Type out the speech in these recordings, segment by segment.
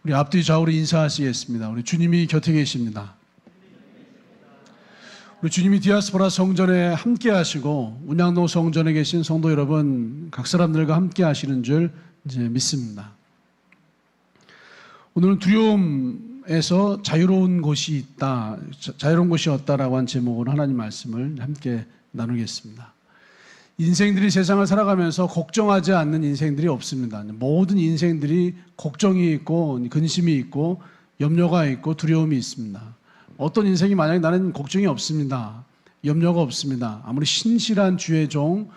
우리 앞뒤 좌우로 인사하시겠습니다. 우리 주님이 곁에 계십니다. 우리 주님이 디아스포라 성전에 함께 하시고 운양동 성전에 계신 성도 여러분 각 사람들과 함께 하시는 줄 이제 믿습니다. 오늘은 두려움에서 자유로운 곳이 있다, 자유로운 곳이 없다라고 한 제목으로 하나님 말씀을 함께 나누겠습니다. 인생들이 세상을 살아가면서 걱정하지 않는 인생들이 없습니다. 모든 인생들이 걱정이 있고 근심이 있고 염려가 있고 두려움이 있습니다. 어떤 인생이 만약에 나는 걱정이 없습니다, 염려가 없습니다, 아무리 신실한 주의 종,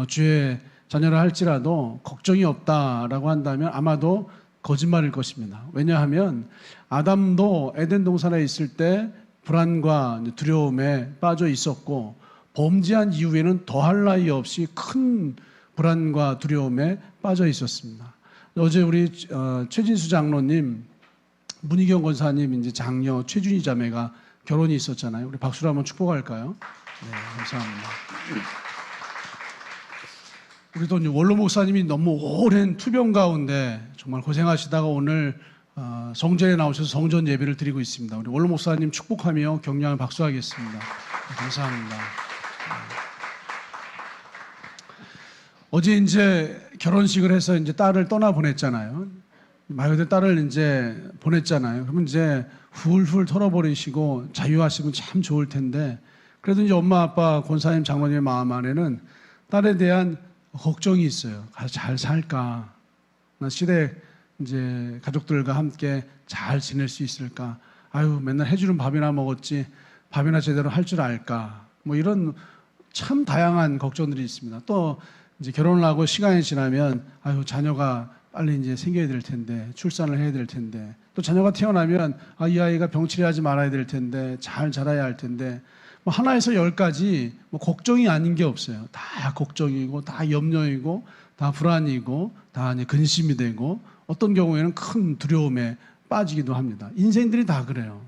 주의 자녀라 할지라도 걱정이 없다라고 한다면 아마도 거짓말일 것입니다. 왜냐하면 아담도 에덴 동산에 있을 때 불안과 두려움에 빠져 있었고 범죄한 이후에는 더할 나위 없이 큰 불안과 두려움에 빠져 있었습니다. 어제 우리 최진수 장로님, 문희경 권사님 이제 장녀 최준희 자매가 결혼이 있었잖아요. 우리 박수로 한번 축복할까요? 네, 감사합니다. 우리도 원로 목사님이 너무 오랜 투병 가운데 정말 고생하시다가 오늘 성전에 나오셔서 성전 예배를 드리고 있습니다. 우리 원로 목사님 축복하며 격려하며 박수하겠습니다. 감사합니다. 어제 이제 결혼식을 해서 이제 딸을 떠나 보냈잖아요. 말 그대로 딸을 이제 보냈잖아요. 그러면 이제 훌훌 털어버리시고 자유하시면 참 좋을 텐데, 그래도 이제 엄마 아빠 권사님 장로님의 마음 안에는 딸에 대한 걱정이 있어요. 가서 잘 살까? 나 시댁 이제 가족들과 함께 잘 지낼 수 있을까? 아유, 맨날 해주는 밥이나 먹었지 밥이나 제대로 할 줄 알까? 뭐 이런 참 다양한 걱정들이 있습니다. 또 이제 결혼을 하고 시간이 지나면 아유, 자녀가 빨리 이제 생겨야 될 텐데, 출산을 해야 될 텐데, 또 자녀가 태어나면 이 아이가 병치레하지 말아야 될 텐데, 잘 자라야 할 텐데, 뭐 하나에서 열까지 뭐 걱정이 아닌 게 없어요. 다 걱정이고, 다 염려이고, 다 불안이고, 다 이제 근심이 되고, 어떤 경우에는 큰 두려움에 빠지기도 합니다. 인생들이 다 그래요.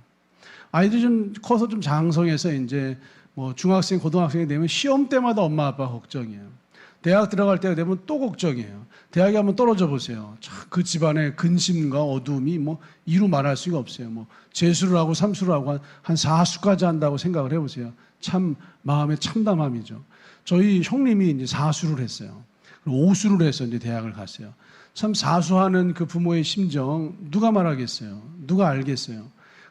아이들이 좀 커서 좀 장성해서 이제 뭐 중학생, 고등학생이 되면 시험 때마다 엄마 아빠 걱정이에요. 대학 들어갈 때가 되면 또 걱정이에요. 대학에 한번 떨어져 보세요. 그 집안의 근심과 어두움이 뭐 이루 말할 수가 없어요. 뭐 재수를 하고 삼수를 하고 한 4수까지 한다고 생각을 해보세요. 참 마음의 참담함이죠. 저희 형님이 이제 4수를 했어요. 그리고 5수를 해서 이제 대학을 갔어요. 참 4수하는 그 부모의 심정 누가 말하겠어요? 누가 알겠어요?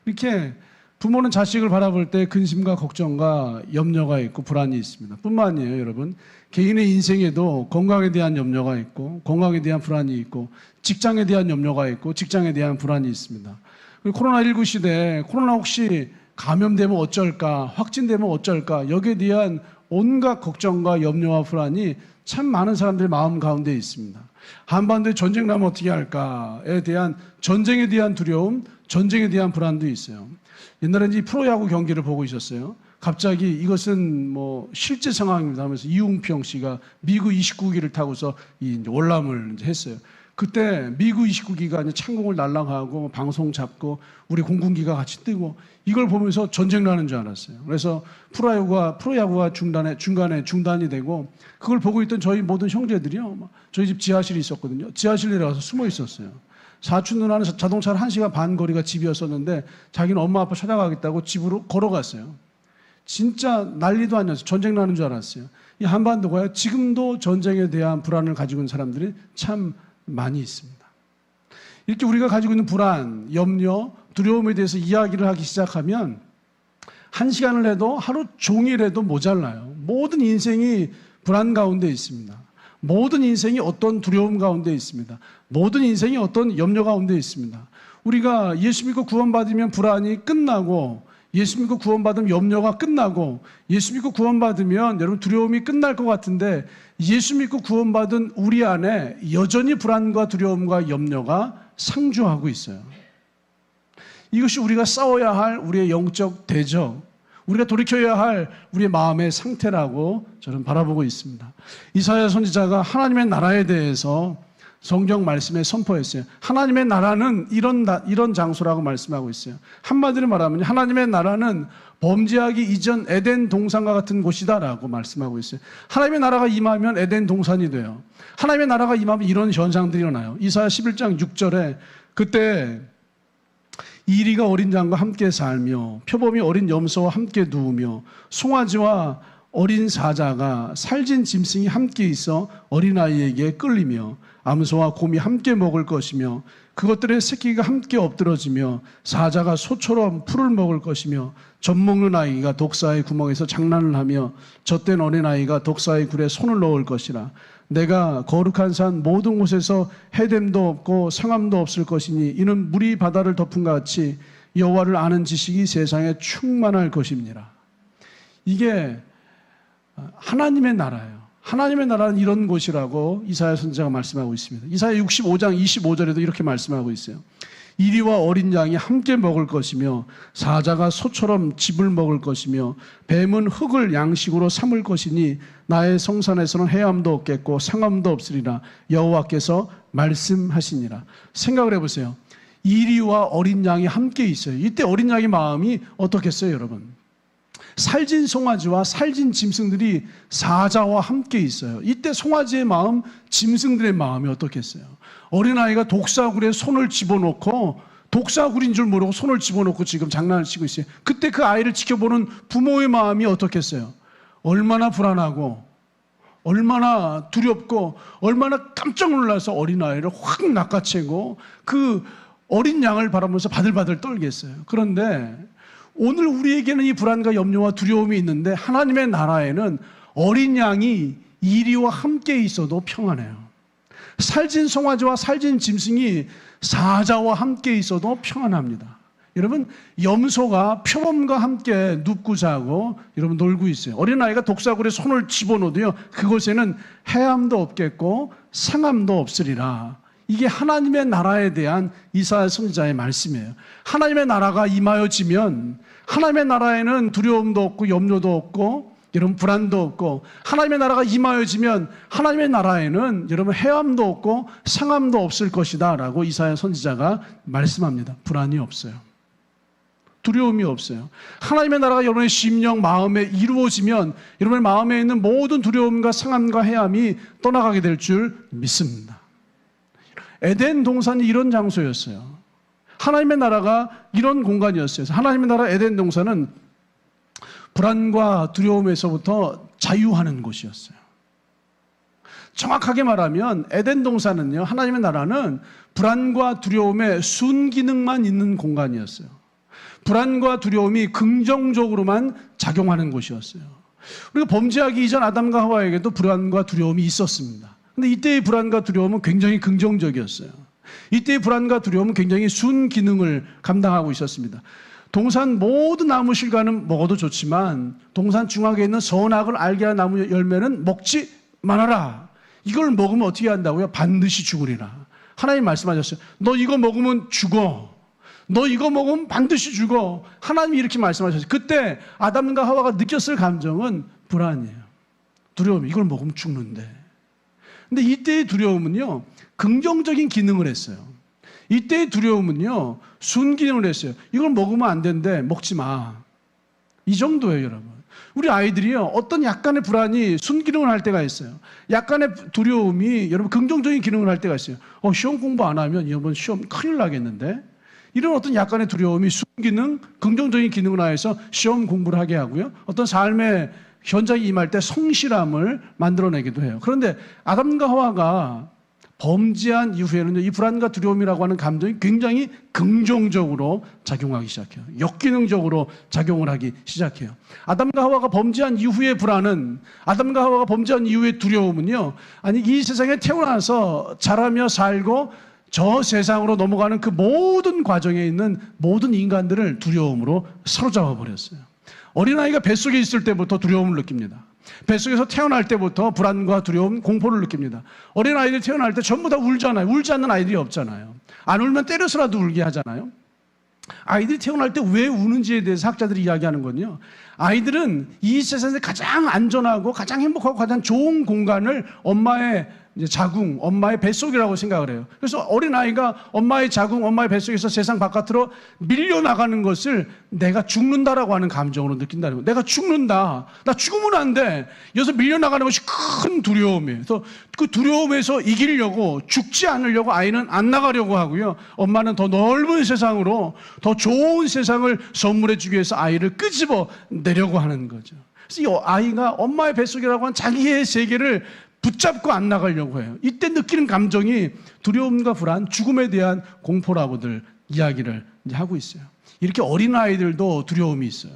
이렇게 부모는 자식을 바라볼 때 근심과 걱정과 염려가 있고 불안이 있습니다. 뿐만 아니에요, 여러분. 개인의 인생에도 건강에 대한 염려가 있고, 건강에 대한 불안이 있고, 직장에 대한 염려가 있고, 직장에 대한 불안이 있습니다. 코로나19 시대에 코로나 혹시 감염되면 어쩔까, 확진되면 어쩔까, 여기에 대한 온갖 걱정과 염려와 불안이 참 많은 사람들의 마음 가운데 있습니다. 한반도에 전쟁 나면 어떻게 할까에 대한 전쟁에 대한 두려움, 전쟁에 대한 불안도 있어요. 옛날에 이 프로야구 경기를 보고 있었어요. 갑자기 이것은 뭐 실제 상황입니다 하면서 이웅평 씨가 미국 29기를 타고서 이 월남을 이제 했어요. 그때 미국 29기가 이제 창공을 날아가고 방송 잡고 우리 공군기가 같이 뜨고 이걸 보면서 전쟁 나는 줄 알았어요. 그래서 프로야구가 중간에 중단이 되고 그걸 보고 있던 저희 모든 형제들이요. 저희 집 지하실이 있었거든요. 지하실 내려가서 숨어 있었어요. 사촌 누나는 자동차로 1시간 반 거리가 집이었었는데 자기는 엄마 아빠 찾아가겠다고 집으로 걸어갔어요. 진짜 난리도 아니었어요. 전쟁 나는 줄 알았어요. 이 한반도가 지금도 전쟁에 대한 불안을 가지고 있는 사람들이 참 많이 있습니다. 이렇게 우리가 가지고 있는 불안, 염려, 두려움에 대해서 이야기를 하기 시작하면 1시간을 해도 하루 종일 해도 모자라요. 모든 인생이 불안 가운데 있습니다. 모든 인생이 어떤 두려움 가운데 있습니다. 모든 인생이 어떤 염려 가운데 있습니다. 우리가 예수 믿고 구원받으면 불안이 끝나고, 예수 믿고 구원받으면 염려가 끝나고, 예수 믿고 구원받으면 여러분 두려움이 끝날 것 같은데 예수 믿고 구원받은 우리 안에 여전히 불안과 두려움과 염려가 상주하고 있어요. 이것이 우리가 싸워야 할 우리의 영적 대적, 우리가 돌이켜야 할 우리의 마음의 상태라고 저는 바라보고 있습니다. 이사야 선지자가 하나님의 나라에 대해서 성경 말씀에 선포했어요. 하나님의 나라는 이런 장소라고 말씀하고 있어요. 한마디로 말하면 하나님의 나라는 범죄하기 이전 에덴 동산과 같은 곳이다라고 말씀하고 있어요. 하나님의 나라가 임하면 에덴 동산이 돼요. 하나님의 나라가 임하면 이런 현상들이 일어나요. 이사야 11장 6절에 그때 이리가 어린 양과 함께 살며 표범이 어린 염소와 함께 누우며 송아지와 어린 사자가 살진 짐승이 함께 있어 어린아이에게 끌리며 암소와 곰이 함께 먹을 것이며 그것들의 새끼가 함께 엎드러지며 사자가 소처럼 풀을 먹을 것이며 젖먹는 아이가 독사의 구멍에서 장난을 하며 젖된 어린아이가 독사의 굴에 손을 넣을 것이라. 내가 거룩한 산 모든 곳에서 해됨도 없고 상함도 없을 것이니 이는 물이 바다를 덮은 것 같이 여호와를 아는 지식이 세상에 충만할 것입니다. 이게 하나님의 나라예요. 하나님의 나라는 이런 곳이라고 이사야 선지자가 말씀하고 있습니다. 이사야 65장 25절에도 이렇게 말씀하고 있어요. 이리와 어린 양이 함께 먹을 것이며 사자가 소처럼 즙을 먹을 것이며 뱀은 흙을 양식으로 삼을 것이니 나의 성산에서는 해함도 없겠고 상함도 없으리라 여호와께서 말씀하시니라. 생각을 해보세요. 이리와 어린 양이 함께 있어요. 이때 어린 양의 마음이 어떻겠어요, 여러분? 살진 송아지와 살진 짐승들이 사자와 함께 있어요. 이때 송아지의 마음, 짐승들의 마음이 어떻겠어요? 어린아이가 독사굴에 손을 집어넣고 독사굴인 줄 모르고 손을 집어넣고 지금 장난을 치고 있어요. 그때 그 아이를 지켜보는 부모의 마음이 어떻겠어요? 얼마나 불안하고 얼마나 두렵고 얼마나 깜짝 놀라서 어린아이를 확 낚아채고 그 어린 양을 바라보면서 바들바들 떨겠어요. 그런데 오늘 우리에게는 이 불안과 염려와 두려움이 있는데 하나님의 나라에는 어린 양이 이리와 함께 있어도 평안해요. 살진 송아지와 살진 짐승이 사자와 함께 있어도 평안합니다. 여러분, 염소가 표범과 함께 눕고 자고 여러분 놀고 있어요. 어린아이가 독사굴에 손을 집어넣어도요 그곳에는 해함도 없겠고 상함도 없으리라. 이게 하나님의 나라에 대한 이사야 선지자의 말씀이에요. 하나님의 나라가 임하여지면 하나님의 나라에는 두려움도 없고 염려도 없고 여러분 불안도 없고 하나님의 나라가 임하여지면 하나님의 나라에는 여러분 해함도 없고 상함도 없을 것이다 라고 이사야 선지자가 말씀합니다. 불안이 없어요. 두려움이 없어요. 하나님의 나라가 여러분의 심령 마음에 이루어지면 여러분의 마음에 있는 모든 두려움과 상함과 해함이 떠나가게 될 줄 믿습니다. 에덴 동산이 이런 장소였어요. 하나님의 나라가 이런 공간이었어요. 하나님의 나라 에덴 동산은 불안과 두려움에서부터 자유하는 곳이었어요. 정확하게 말하면 에덴 동산은요, 하나님의 나라는 불안과 두려움의 순기능만 있는 공간이었어요. 불안과 두려움이 긍정적으로만 작용하는 곳이었어요. 우리가 범죄하기 이전 아담과 하와에게도 불안과 두려움이 있었습니다. 근데 이때의 불안과 두려움은 굉장히 긍정적이었어요. 이때의 불안과 두려움은 굉장히 순기능을 감당하고 있었습니다. 동산 모든 나무 실과는 먹어도 좋지만 동산 중앙에 있는 선악을 알게 하는 나무 열매는 먹지 말아라. 이걸 먹으면 어떻게 한다고요? 반드시 죽으리라. 하나님 말씀하셨어요. 너 이거 먹으면 죽어. 너 이거 먹으면 반드시 죽어. 하나님이 이렇게 말씀하셨어요. 그때 아담과 하와가 느꼈을 감정은 불안이에요. 두려움. 이걸 먹으면 죽는데. 근데 이때의 두려움은요, 긍정적인 기능을 했어요. 이때의 두려움은요, 순기능을 했어요. 이걸 먹으면 안 되는데 먹지 마. 이 정도예요, 여러분. 우리 아이들이요, 어떤 약간의 불안이 순기능을 할 때가 있어요. 약간의 두려움이 여러분 긍정적인 기능을 할 때가 있어요. 시험 공부 안 하면 이번 시험 큰일 나겠는데? 이런 어떤 약간의 두려움이 순기능, 긍정적인 기능을 하여서 시험 공부를 하게 하고요. 어떤 삶의 현장에 임할 때 성실함을 만들어내기도 해요. 그런데 아담과 하와가 범죄한 이후에는 이 불안과 두려움이라고 하는 감정이 굉장히 긍정적으로 작용하기 시작해요. 역기능적으로 작용을 하기 시작해요. 아담과 하와가 범죄한 이후의 불안은, 아담과 하와가 범죄한 이후의 두려움은요, 아니 이 세상에 태어나서 자라며 살고 저 세상으로 넘어가는 그 모든 과정에 있는 모든 인간들을 두려움으로 사로잡아 버렸어요. 어린아이가 뱃속에 있을 때부터 두려움을 느낍니다. 뱃속에서 태어날 때부터 불안과 두려움, 공포를 느낍니다. 어린아이들이 태어날 때 전부 다 울잖아요. 울지 않는 아이들이 없잖아요. 안 울면 때려서라도 울게 하잖아요. 아이들이 태어날 때 왜 우는지에 대해서 학자들이 이야기하는 건요, 아이들은 이 세상에서 가장 안전하고 가장 행복하고 가장 좋은 공간을 엄마의 이제 자궁, 엄마의 뱃속이라고 생각을 해요. 그래서 어린아이가 엄마의 자궁, 엄마의 뱃속에서 세상 바깥으로 밀려나가는 것을 내가 죽는다라고 하는 감정으로 느낀다는 거예요. 내가 죽는다. 나 죽으면 안 돼. 여기서 밀려나가는 것이 큰 두려움이에요. 그래서 그 두려움에서 이기려고, 죽지 않으려고 아이는 안 나가려고 하고요. 엄마는 더 넓은 세상으로, 더 좋은 세상을 선물해 주기 위해서 아이를 끄집어 내려고 하는 거죠. 그래서 이 아이가 엄마의 뱃속이라고 하는 자기의 세계를 붙잡고 안 나가려고 해요. 이때 느끼는 감정이 두려움과 불안, 죽음에 대한 공포라고들 이야기를 이제 하고 있어요. 이렇게 어린아이들도 두려움이 있어요.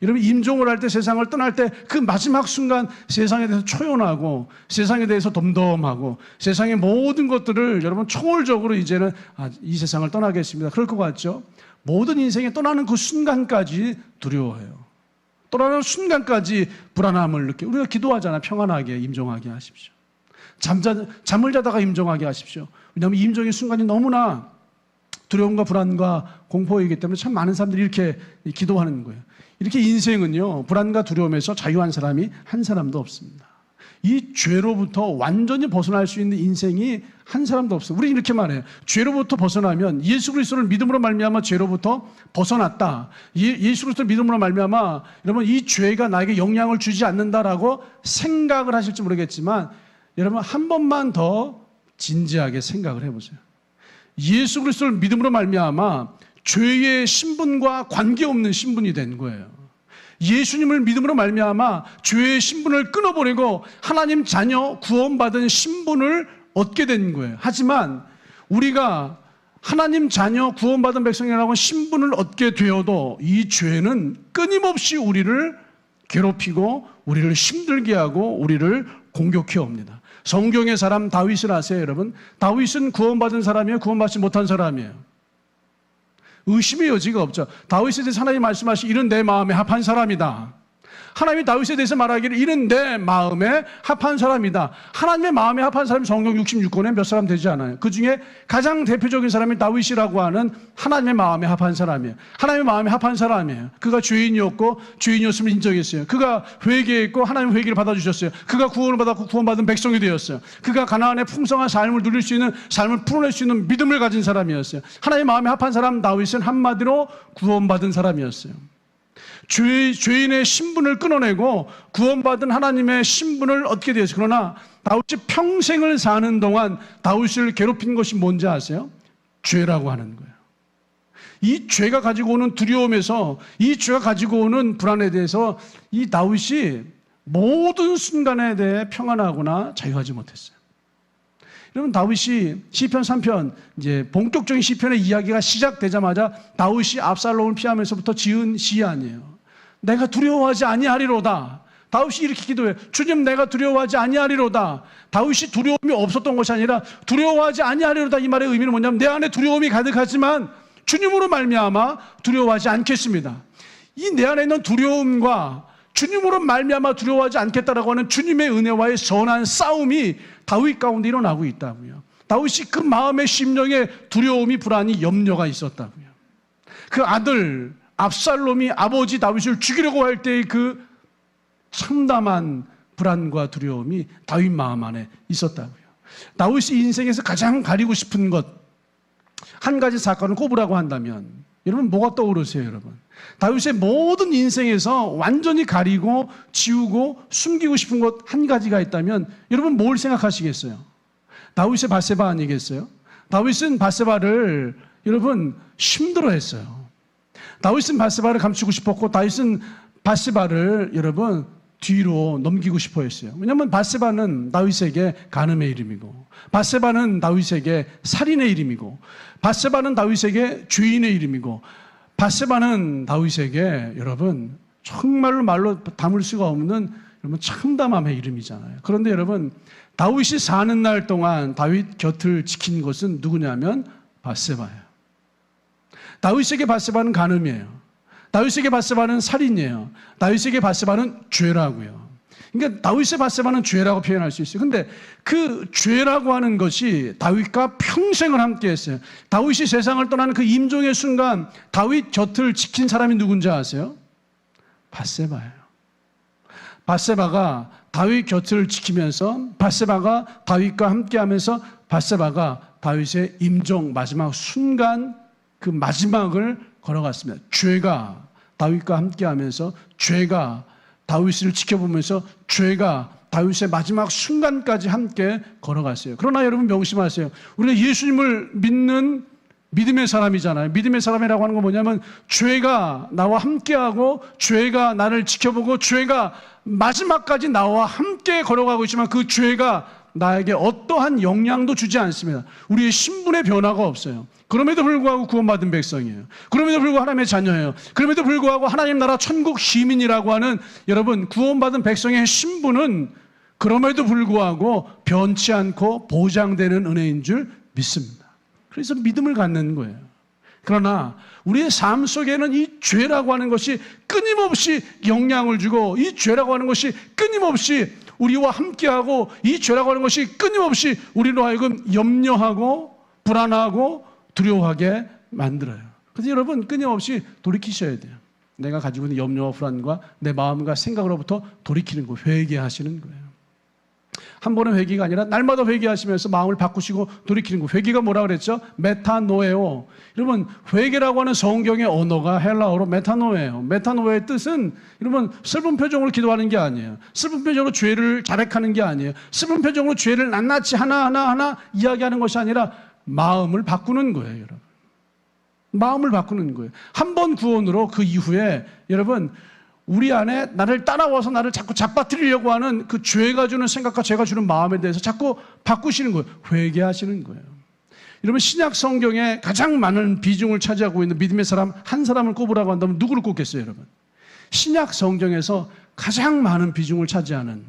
여러분, 임종을 할 때, 세상을 떠날 때 그 마지막 순간 세상에 대해서 초연하고, 세상에 대해서 덤덤하고, 세상의 모든 것들을 여러분 초월적으로 이제는 이 세상을 떠나겠습니다. 그럴 것 같죠? 모든 인생에 떠나는 그 순간까지 두려워해요. 떠나는 순간까지 불안함을 느껴요. 우리가 기도하잖아요. 평안하게 임종하게 하십시오. 잠을 자다가 임종하게 하십시오. 왜냐하면 임종의 순간이 너무나 두려움과 불안과 공포이기 때문에 참 많은 사람들이 이렇게 기도하는 거예요. 이렇게 인생은요, 불안과 두려움에서 자유한 사람이 한 사람도 없습니다. 이 죄로부터 완전히 벗어날 수 있는 인생이 한 사람도 없어요. 우리 이렇게 말해요. 죄로부터 벗어나면, 예수 그리스도를 믿음으로 말미암아 죄로부터 벗어났다. 예수 그리스도를 믿음으로 말미암아 여러분 이 죄가 나에게 영향을 주지 않는다라고 생각을 하실지 모르겠지만, 여러분 한 번만 더 진지하게 생각을 해보세요. 예수 그리스도를 믿음으로 말미암아 죄의 신분과 관계없는 신분이 된 거예요. 예수님을 믿음으로 말미암아 죄의 신분을 끊어버리고 하나님 자녀 구원받은 신분을 얻게 된 거예요. 하지만 우리가 하나님 자녀 구원받은 백성이라고 신분을 얻게 되어도 이 죄는 끊임없이 우리를 괴롭히고 우리를 힘들게 하고 우리를 공격해 옵니다. 성경의 사람 다윗을 아세요, 여러분? 다윗은 구원받은 사람이에요? 구원받지 못한 사람이에요? 의심의 여지가 없죠. 다윗에 대해서 하나님이 말씀하시 이는 내 마음에 합한 사람이다. 하나님이 다윗에 대해서 말하기를 이는 내 마음에 합한 사람이다. 하나님의 마음에 합한 사람이 성경 66권에 몇 사람 되지 않아요. 그 중에 가장 대표적인 사람이 다윗이라고 하는 하나님의 마음에 합한 사람이에요. 하나님의 마음에 합한 사람이에요. 그가 죄인이었고 죄인이었음을 인정했어요. 그가 회개했고 하나님 회개를 받아주셨어요. 그가 구원을 받았고 구원받은 백성이 되었어요. 그가 가나안의 풍성한 삶을 누릴 수 있는, 삶을 풀어낼 수 있는 믿음을 가진 사람이었어요. 하나님의 마음에 합한 사람 다윗은 한마디로 구원받은 사람이었어요. 죄인의 신분을 끊어내고 구원받은 하나님의 신분을 얻게 되었어요. 그러나 다윗이 평생을 사는 동안 다윗을 괴롭힌 것이 뭔지 아세요? 죄라고 하는 거예요. 이 죄가 가지고 오는 두려움에서, 이 죄가 가지고 오는 불안에 대해서 이 다윗이 모든 순간에 대해 평안하거나 자유하지 못했어요. 여러분, 다윗이 시편 3편, 이제 본격적인 시편의 이야기가 시작되자마자 다윗이 압살롬을 피하면서부터 지은 시 아니에요. 내가 두려워하지 아니하리로다. 다윗이 이렇게 기도해요. 주님, 내가 두려워하지 아니하리로다. 다윗이 두려움이 없었던 것이 아니라 두려워하지 아니하리로다. 이 말의 의미는 뭐냐면 내 안에 두려움이 가득하지만 주님으로 말미암아 두려워하지 않겠습니다. 이 내 안에 있는 두려움과 주님으로 말미암아 두려워하지 않겠다라고 하는 주님의 은혜와의 선한 싸움이 다윗 가운데 일어나고 있다고요. 다윗이 그 마음의 심령에 두려움이, 불안이, 염려가 있었다고요. 그 아들 압살롬이 아버지 다윗을 죽이려고 할 때의 그 참담한 불안과 두려움이 다윗 마음 안에 있었다고요. 다윗이 인생에서 가장 가리고 싶은 것, 한 가지 사건을 꼽으라고 한다면 여러분 뭐가 떠오르세요, 여러분? 다윗의 모든 인생에서 완전히 가리고 지우고 숨기고 싶은 것 한 가지가 있다면 여러분 뭘 생각하시겠어요? 다윗의 밧세바 아니겠어요? 다윗은 밧세바를 여러분 힘들어했어요. 다윗은 밧세바를 감추고 싶었고 다윗은 밧세바를 여러분 뒤로 넘기고 싶어 했어요. 왜냐하면 밧세바는 다윗에게 간음의 이름이고, 밧세바는 다윗에게 살인의 이름이고, 밧세바는 다윗에게 죄인의 이름이고, 밧세바는 다윗에게 여러분 정말로 말로 담을 수가 없는 여러분 참담함의 이름이잖아요. 그런데 여러분 다윗이 사는 날 동안 다윗 곁을 지킨 것은 누구냐면 밧세바예요. 다윗에게 밧세바는 간음이에요. 다윗에게 밧세바는 살인이에요. 다윗에게 밧세바는 죄라고요. 그러니까 다윗의 밧세바는 죄라고 표현할 수 있어요. 근데 그 죄라고 하는 것이 다윗과 평생을 함께 했어요. 다윗이 세상을 떠나는 그 임종의 순간 다윗 곁을 지킨 사람이 누군지 아세요? 밧세바예요. 밧세바가 다윗 곁을 지키면서 밧세바가 다윗과 함께하면서 밧세바가 다윗의 임종 마지막 순간 그 마지막을 걸어갔습니다. 죄가 다윗과 함께하면서 죄가 다윗을 지켜보면서 죄가 다윗의 마지막 순간까지 함께 걸어갔어요. 그러나 여러분 명심하세요. 우리가 예수님을 믿는 믿음의 사람이잖아요. 믿음의 사람이라고 하는 건 뭐냐면 죄가 나와 함께하고 죄가 나를 지켜보고 죄가 마지막까지 나와 함께 걸어가고 있지만 그 죄가 나에게 어떠한 영향도 주지 않습니다. 우리의 신분의 변화가 없어요. 그럼에도 불구하고 구원받은 백성이에요. 그럼에도 불구하고 하나님의 자녀예요. 그럼에도 불구하고 하나님 나라 천국 시민이라고 하는 여러분 구원받은 백성의 신분은 그럼에도 불구하고 변치 않고 보장되는 은혜인 줄 믿습니다. 그래서 믿음을 갖는 거예요. 그러나 우리의 삶 속에는 이 죄라고 하는 것이 끊임없이 영향을 주고 이 죄라고 하는 것이 끊임없이 우리와 함께하고 이 죄라고 하는 것이 끊임없이 우리로 하여금 염려하고 불안하고 두려워하게 만들어요. 그래서 여러분 끊임없이 돌이키셔야 돼요. 내가 가지고 있는 염려와 불안과 내 마음과 생각으로부터 돌이키는 거, 회개하시는 거예요. 한 번의 회개가 아니라 날마다 회개하시면서 마음을 바꾸시고 돌이키는 거. 회개가 뭐라 그랬죠? 메타노에오. 여러분 회개라고 하는 성경의 언어가 헬라어로 메타노에요. 메타노에의 뜻은 여러분 슬픈 표정으로 기도하는 게 아니에요. 슬픈 표정으로 죄를 자백하는 게 아니에요. 슬픈 표정으로 죄를 낱낱이 하나하나 이야기하는 것이 아니라 마음을 바꾸는 거예요, 여러분. 마음을 바꾸는 거예요. 한 번 구원으로 그 이후에 여러분 우리 안에 나를 따라와서 나를 자꾸 잡아뜨리려고 하는 그 죄가 주는 생각과 죄가 주는 마음에 대해서 자꾸 바꾸시는 거예요. 회개하시는 거예요. 여러분 신약 성경에 가장 많은 비중을 차지하고 있는 믿음의 사람 한 사람을 꼽으라고 한다면 누구를 꼽겠어요, 여러분? 신약 성경에서 가장 많은 비중을 차지하는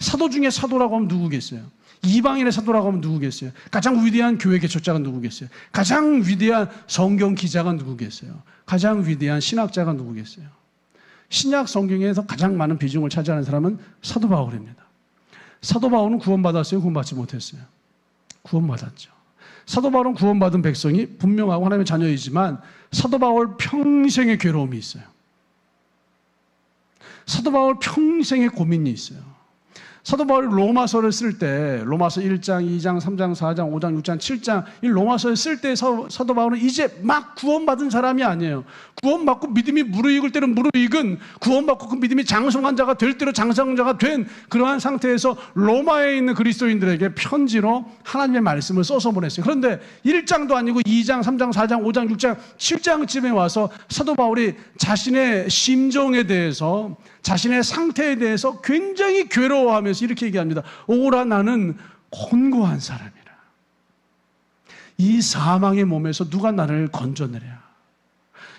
사도 중에 사도라고 하면 누구겠어요? 이방인의 사도라고 하면 누구겠어요? 가장 위대한 교회 개척자가 누구겠어요? 가장 위대한 성경 기자가 누구겠어요? 가장 위대한 신학자가 누구겠어요? 신약 성경에서 가장 많은 비중을 차지하는 사람은 사도 바울입니다. 사도 바울은 구원받았어요? 구원받지 못했어요? 구원받았죠. 사도 바울은 구원받은 백성이 분명하고 하나님의 자녀이지만 사도 바울 평생의 괴로움이 있어요. 사도 바울 평생의 고민이 있어요. 사도 바울이 로마서를 쓸 때 로마서 1장, 2장, 3장, 4장, 5장, 6장, 7장 이 로마서를 쓸 때 사도 바울은 이제 막 구원받은 사람이 아니에요. 구원받고 믿음이 무르익을 때는 무르익은 구원받고 그 믿음이 장성한 자가 될 때로 장성한 자가 된 그러한 상태에서 로마에 있는 그리스도인들에게 편지로 하나님의 말씀을 써서 보냈어요. 그런데 1장도 아니고 2장, 3장, 4장, 5장, 6장, 7장쯤에 와서 사도 바울이 자신의 심정에 대해서 자신의 상태에 대해서 굉장히 괴로워하면서 이렇게 얘기합니다. 오라 나는 곤고한 사람이라. 이 사망의 몸에서 누가 나를 건져내랴.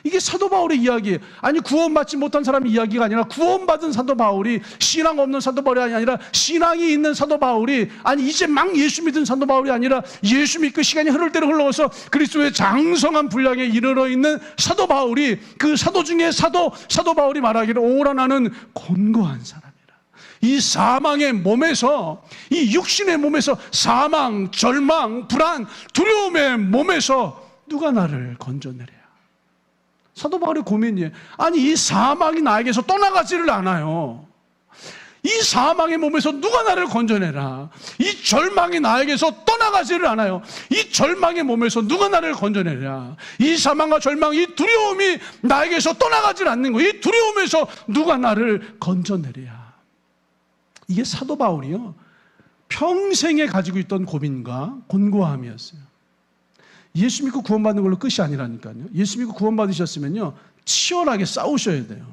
이게 사도 바울의 이야기예요. 아니 구원받지 못한 사람의 이야기가 아니라 구원받은 사도 바울이 신앙 없는 사도 바울이 아니라 신앙이 있는 사도 바울이 아니 이제 막 예수 믿은 사도 바울이 아니라 예수 믿고 시간이 흐를 대로 흘러서 그리스도의 장성한 분량에 이르러 있는 사도 바울이 그 사도 중에 사도 바울이 말하기를 오라 나는 곤고한 사람이라. 이 사망의 몸에서 이 육신의 몸에서 사망, 절망, 불안, 두려움의 몸에서 누가 나를 건져내랴. 사도 바울의 고민이에요. 아니 이 사망이 나에게서 떠나가지를 않아요. 이 사망의 몸에서 누가 나를 건져내라. 이 절망이 나에게서 떠나가지를 않아요. 이 절망의 몸에서 누가 나를 건져내랴. 이 사망과 절망, 이 두려움이 나에게서 떠나가질 않는 거예요. 이 두려움에서 누가 나를 건져내랴. 이게 사도 바울이요 평생에 가지고 있던 고민과 곤고함이었어요. 예수 믿고 구원받는 걸로 끝이 아니라니까요. 예수 믿고 구원받으셨으면요 치열하게 싸우셔야 돼요.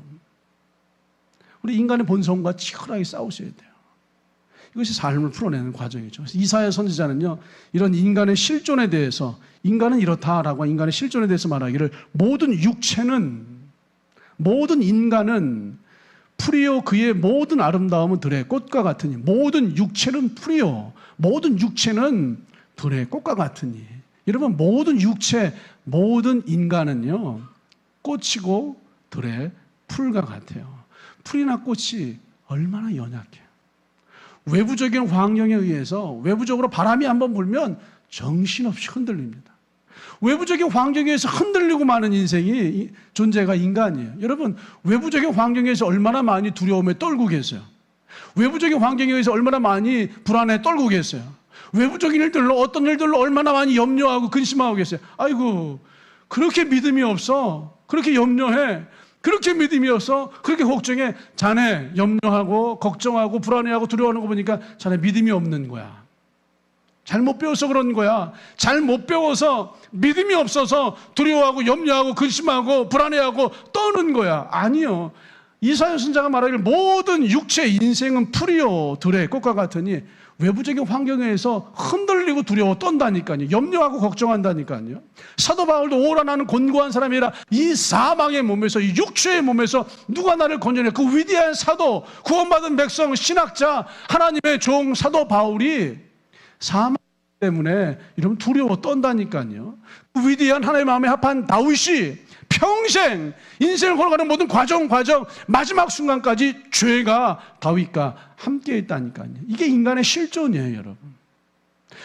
우리 인간의 본성과 치열하게 싸우셔야 돼요. 이것이 삶을 풀어내는 과정이죠. 이사야 선지자는요 이런 인간의 실존에 대해서 인간은 이렇다라고 인간의 실존에 대해서 말하기를 모든 인간은 풀이요 그의 모든 아름다움은 들의 꽃과 같으니 모든 육체는 풀이요 모든 육체는 들의 꽃과 같으니 여러분 모든 육체, 모든 인간은요 꽃이고 들의 풀과 같아요. 풀이나 꽃이 얼마나 연약해요. 외부적인 환경에 의해서 외부적으로 바람이 한번 불면 정신없이 흔들립니다. 외부적인 환경에 의해서 흔들리고 마는 인생이 존재가 인간이에요. 여러분 외부적인 환경에서 얼마나 많이 두려움에 떨고 계세요. 외부적인 환경에 의해서 얼마나 많이 불안에 떨고 계세요. 외부적인 일들로, 어떤 일들로 얼마나 많이 염려하고 근심하고 계세요. 아이고, 그렇게 믿음이 없어. 그렇게 염려해. 그렇게 믿음이 없어. 그렇게 걱정해. 자네 염려하고 걱정하고 불안해하고 두려워하는 거 보니까 자네 믿음이 없는 거야. 잘못 배워서 그런 거야. 잘못 배워서 믿음이 없어서 두려워하고 염려하고 근심하고 불안해하고 떠는 거야. 아니요. 이사야 선지자가 말하기를 모든 육체 인생은 풀이요 들의 꽃과 같으니 외부적인 환경에 의해서 흔들리고 두려워 떤다니까요. 염려하고 걱정한다니까요. 사도 바울도 오라 나는 곤고한 사람이라 이 사망의 몸에서 이 육체의 몸에서 누가 나를 건져내. 그 위대한 사도 구원받은 백성 신학자 하나님의 종 사도 바울이 사망 때문에 이러면 두려워 떤다니까요. 그 위대한 하나님의 마음에 합한 다윗이 평생 인생을 걸어가는 모든 과정 마지막 순간까지 죄가 다윗과 함께 있다니까요. 이게 인간의 실존이에요, 여러분.